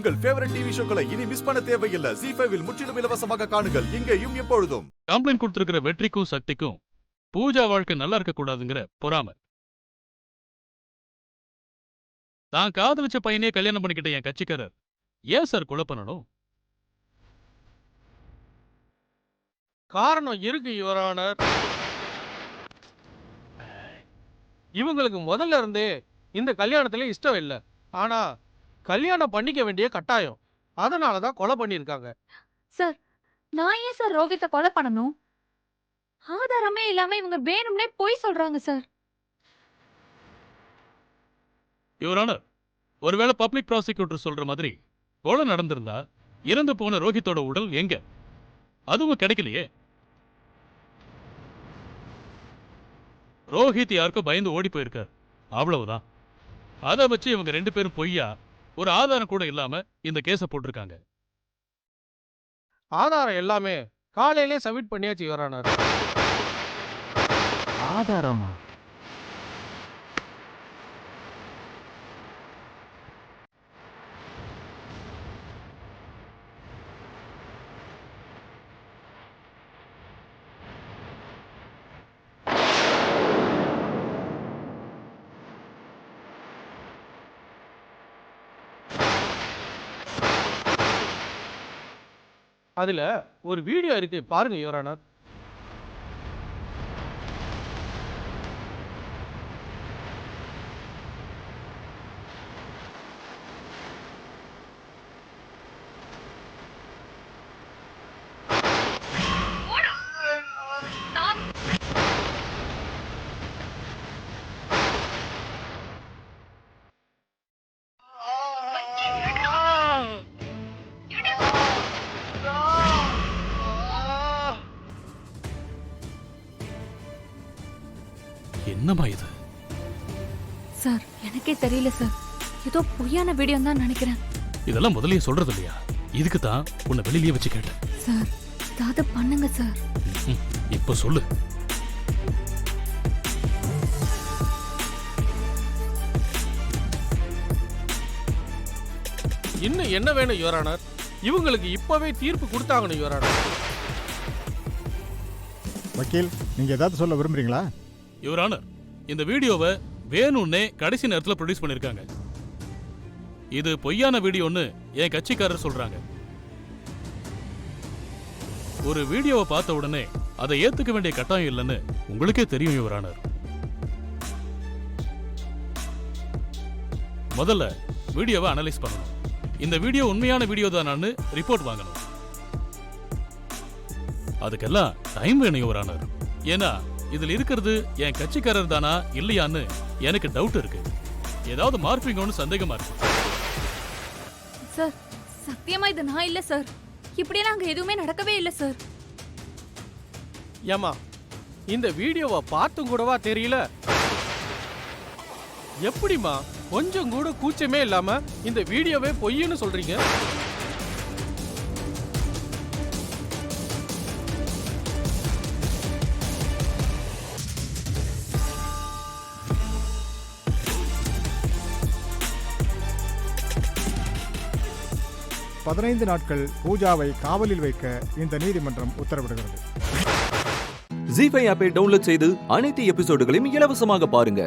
உங்கள் favourite TV ஷோக்களை இனி miss பண்ண தேவையில்லை. ZEE5 இல் முற்றிலும் இலவசமாக காணுங்கள், இங்கேயும் எப்பொழுதும். கம்ப்ளைண்ட் கொடுத்திருக்கிற வெற்றிக்கும் சக்திக்கும் பூஜா வாழ்க்கை நல்லா இருக்க கூடாதுங்கிற பொறாமை. தான் காதலிச்ச பையனே கல்யாணம் பண்ணிக்கிட்ட என் கட்சிக்காரர் ஏன் சார் கொலை பண்ணணும்? காரணம் இருக்கு யுவர் ஆனர். இவங்களுக்கு முதல்ல இருந்தே இந்த கல்யாணத்துல இஷ்டம் இல்லை. ஆனா கல்யாணம் பண்ணிக்க வேண்டிய கட்டாயம். அதனாலதான் கொலை பண்ணிருக்காங்க. சார், நான் ஏன் சார் ரோஹித்தை கொலை பண்ணணும்? ஆதாரமே இல்லாம இவங்க வேணும்னே பொய் சொல்றாங்க சார். யுவர் ஆனர், ஒருவேளை பப்ளிக் ப்ராசிக்யூட்டர் சொல்ற மாதிரி கொலை நடந்திருந்தா இறந்து போன ரோஹித்தோட உடல் எங்க? அதுவும் கிடைக்கலையே. ரோஹித் யாருக்கும் பயந்து ஓடி போயிருக்கார், அவ்வளவுதான். அதை வச்சு இவங்க 2 பேரும் பொய்யா ஒரு ஆதாரம் கூட இல்லாம இந்த கேஸ போட்டிருக்காங்க. ஆதாரம் எல்லாமே காலையிலே சப்மிட் பண்ணியாச்சு யுவர் ஆனர். ஆதாரமா? அதுல ஒரு வீடியோ இருக்கு, பாருங்க யுவர் ஆனர். என்னமா இது? சார், எனக்கே தெரியல சார். ஏதோ பொய்யான வீடியோ தான் நினைக்கிறேன். இதெல்லாம் முதல்லயே சொல்றது இல்லையா? இதுக்கு தான் உன்னை வெளியிலேயே வச்சு கேட்டேன். சார், ஏதாவது பண்ணுங்க சார். இப்ப சொல்லு. இன்னும் என்ன வேணும் யுவர் ஆனர்? இவங்களுக்கு இப்பவே தீர்ப்பு கொடுத்தாங்கன்னு யுவர் ஆனர். வக்கீல், நீங்க ஏதாவது சொல்ல விரும்புறீங்களா? யுவர் ஆனர், இந்த வீடியோவை வேணும்னே கடைசி நேரத்தில் ப்ரொடியூஸ் பண்ணிருக்காங்க. இது பொய்யான வீடியோன்னு என் கட்சிக்காரர் சொல்றாங்க. ஒரு வீடியோவை பார்த்த உடனே அதை ஏத்துக்க வேண்டிய கட்டாயம் இல்லைன்னு உங்களுக்கே தெரியும் யுவர் ஆனர். முதல்ல வீடியோவை அனலைஸ் பண்ணணும். இந்த வீடியோ உண்மையான வீடியோ தானான்னு ரிப்போர்ட் வாங்கணும். அதுக்கெல்லாம் டைம் வேணும் யுவர் ஆனர். ஏன்னா இதுல இருக்கிறது என் கட்சிக்காரர் தானா இல்லையான்னு எனக்கு டவுட் இருக்கு. ஏதாவது மார்பிங்கோன்னு சந்தேகமா இருக்கு. சார், சத்தியமா இது நான் இல்ல சார். இப்படியெல்லாம் அங்க எதுவுமே நடக்கவே இல்லை சார். ஏமா, இந்த வீடியோவை பார்த்தும் கூடவா தெரியல? எப்படிமா கொஞ்சம் கூட கூச்சமே இல்லாம இந்த வீடியோவே பொய்ன்னு சொல்றீங்க? பதினைந்து நாட்கள் பூஜாவை காவலில் வைக்க இந்த நீதிமன்றம் உத்தரவிடுகிறது. ZEE5 ஆப்பை டவுன்லோட் செய்து அனைத்து எபிசோடுகளையும் இலவசமாக பாருங்க.